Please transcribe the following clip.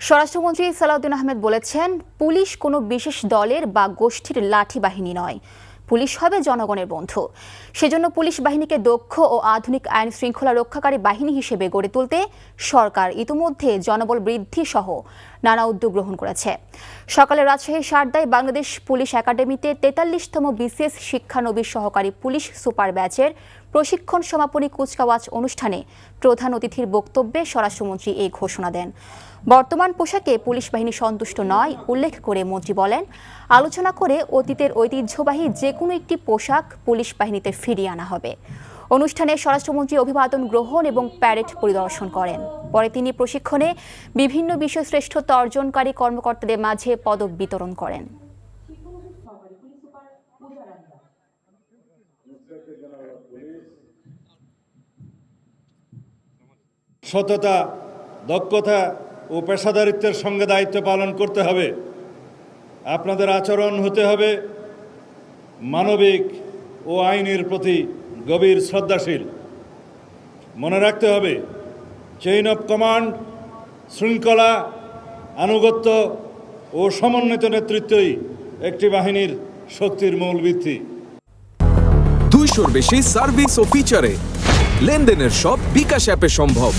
স্বরাষ্ট্রমন্ত্রী সালাউদ্দিন আহমেদ বলেছেন, পুলিশ কোনো বিশেষ দলের বা গোষ্ঠীর লাঠি বাহিনী নয়, পুলিশ হবে জনগণের বন্ধু। সেজন্য পুলিশ বাহিনীকে দক্ষ ও আধুনিক আইন শৃঙ্খলা রক্ষাকারী বাহিনী হিসেবে গড়ে তুলতে সরকার ইতিমধ্যে জনবল বৃদ্ধি সহ নানা উদ্যোগ গ্রহণ করেছে। সকালে রাজশাহীর সারদায় বাংলাদেশ পুলিশ একাডেমিতে ৪৩তম বিসিএস শিক্ষানবিশ সহকারী পুলিশ সুপার ব্যাচের প্রশিক্ষণ সমাপনী কুচকাওয়াজ অনুষ্ঠানে প্রধান অতিথির বক্তব্যে স্বরাষ্ট্রমন্ত্রী এই ঘোষণা দেন। বর্তমান পোশাকে পুলিশ বাহিনী সন্তুষ্ট নয় উল্লেখ করে মন্ত্রী বলেন, আলোচনা করে অতীতের ঐতিহ্যবাহী যে কোনো একটি পোশাক পুলিশ বাহিনীতে ফিরিয়ে আনা হবে। অনুষ্ঠানে স্বরাষ্ট্রমন্ত্রী অভিবাদন গ্রহণ এবং প্যারেড পরিদর্শন করেন। পরে তিনি প্রশিক্ষণে বিভিন্ন বিষয়ে শ্রেষ্ঠত্ব অর্জনকারী কর্মকর্তাদের মাঝে পদক বিতরণ করেন। সততা, দক্ষতা ও পেশাদারিত্বের সঙ্গে দায়িত্ব পালন করতে হবে। আপনাদের আচরণ হতে হবে মানবিক ও আইনের প্রতি গভীর শ্রদ্ধাশীল। মনে রাখতে হবে, চেইন অফ কমান্ড, শৃঙ্খলা, আনুগত্য ও সমন্বিত নেতৃত্বই একটি বাহিনীর শক্তির মূল ভিত্তি। 200-র বেশি সার্ভিস ও ফিচারে লেনদেনের সব বিকাশ অ্যাপে সম্ভব।